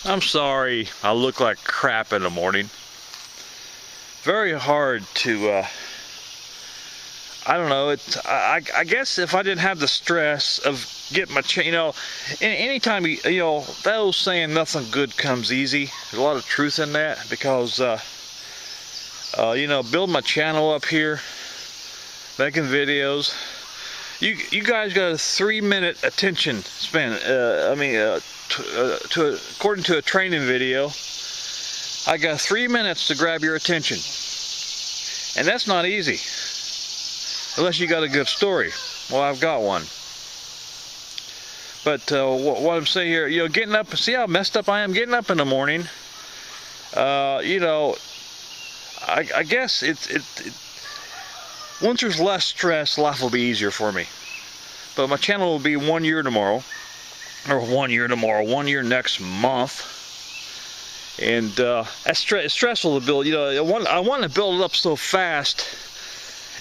I'm sorry I look like crap in the morning. Very hard to, I don't know, I guess if I didn't have the stress of getting my, anytime, that old saying, nothing good comes easy, there's a lot of truth in that, because, building my channel up here, making videos, you guys got a 3-minute attention span. According to a training video, I got 3 minutes to grab your attention, and that's not easy unless you got a good story. Well, I've got one. But what I'm saying here, getting up, see how messed up I am getting up in the morning. I guess once there's less stress, life will be easier for me. But my channel will be 1 year tomorrow, or 1 year next month. And that's stressful to build. I want to build it up so fast.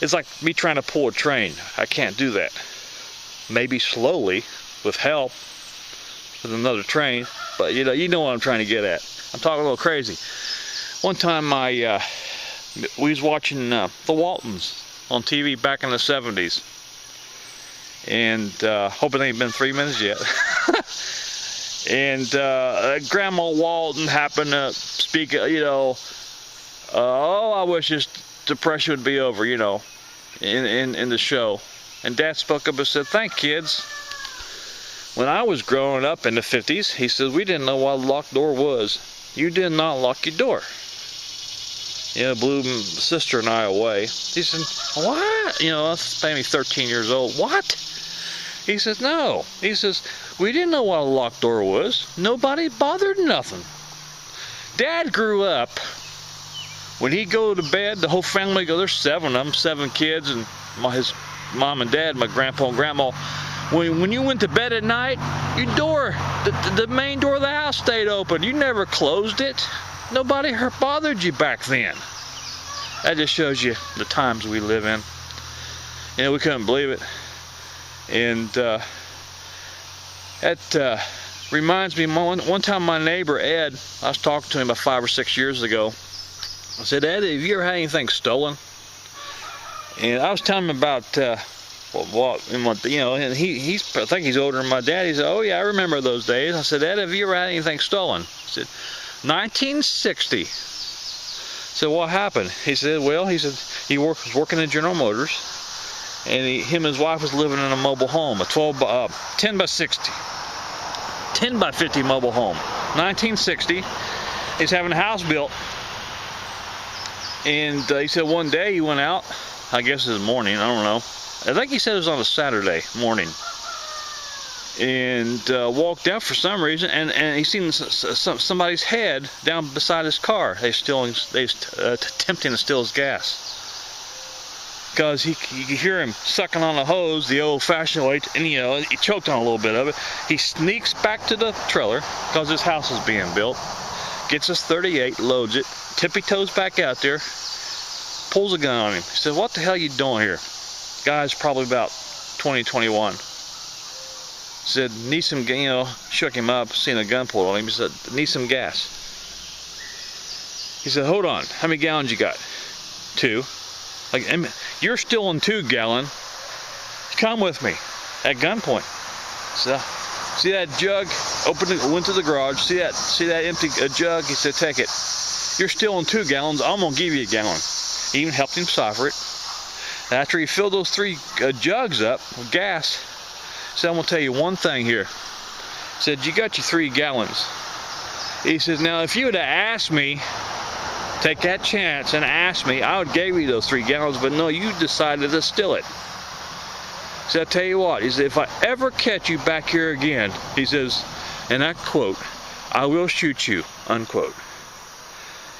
It's like me trying to pull a train. I can't do that. Maybe slowly, with help, with another train. But you know what I'm trying to get at. I'm talking a little crazy. One time we was watching the Waltons on TV back in the 70s, and hope it ain't been 3 minutes yet. And Grandma Walton happened to speak, oh, I wish this depression would be over, in the show. And Dad spoke up and said, "Thank kids. When I was growing up in the 50s, he said, we didn't know what a locked door was. You did not lock your door." Blew my sister and I away. He said, "What?" That's maybe 13 years old. "What?" He says, "No." He says, "We didn't know what a locked door was. Nobody bothered nothing." Dad grew up, when he'd go to bed, the whole family go, there's 7 of them, 7 kids, and his mom and dad, my grandpa and grandma. When you went to bed at night, your door, the main door of the house stayed open. You never closed it. Nobody bothered you back then. That just shows you the times we live in. We couldn't believe it. And that reminds me, one time my neighbor Ed, I was talking to him about 5 or 6 years ago. I said, "Ed, have you ever had anything stolen?" And I was telling him about and I think he's older than my dad. He said, "Oh yeah, I remember those days." I said, "Ed, have you ever had anything stolen?" He said, 1960. I said, "What happened?" He said, "Well," he said, he was working at General Motors, and him and his wife was living in a mobile home, a 10 by 60, 10 by 50 mobile home. 1960, he's having a house built, and he said one day he went out, I guess it was morning, I don't know. I think he said it was on a Saturday morning, and walked out for some reason, and he seen somebody's head down beside his car. They attempting to steal his gas, because you could hear him sucking on a hose the old-fashioned way, and he choked on a little bit of it. He sneaks back to the trailer because his house is being built, gets his 38, loads it, tippy-toes back out there, pulls a gun on him. He said, "What the hell are you doing here?" Guy's probably about 20, 21. Said, "Need some," shook him up, seen a gun pulled on him. He said, "Need some gas." He said, "Hold on, how many gallons you got?" 2. Like, "You're still in 2 gallon. Come with me." At gunpoint. So, see that jug? Went to the garage. See that empty jug? He said, "Take it. You're still in 2 gallons. I'm gonna give you a gallon." He even helped him cipher it. After he filled those 3 jugs up with gas, he said, "I'm gonna tell you one thing here." He said, "You got your 3 gallons. He says, "Now if you would have asked me, take that chance and asked me, I would give you those 3 gallons, but no, you decided to steal it." He said, "I tell you what," he said, "if I ever catch you back here again," he says, and I quote, "I will shoot you," unquote.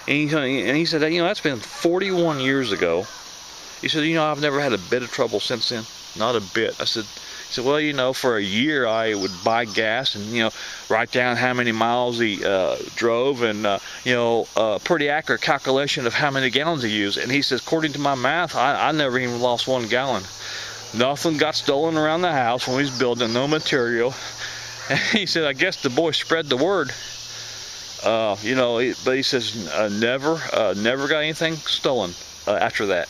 And he said, "That's been 41 years ago." He said, "I've never had a bit of trouble since then. Not a bit." He said, "Well, for a year I would buy gas and, write down how many miles he drove and, pretty accurate calculation of how many gallons he used." And he says, "According to my math, I never even lost 1 gallon. Nothing got stolen around the house when we was building, no material." And he said, "I guess the boy spread the word." You know, but he says never got anything stolen after that.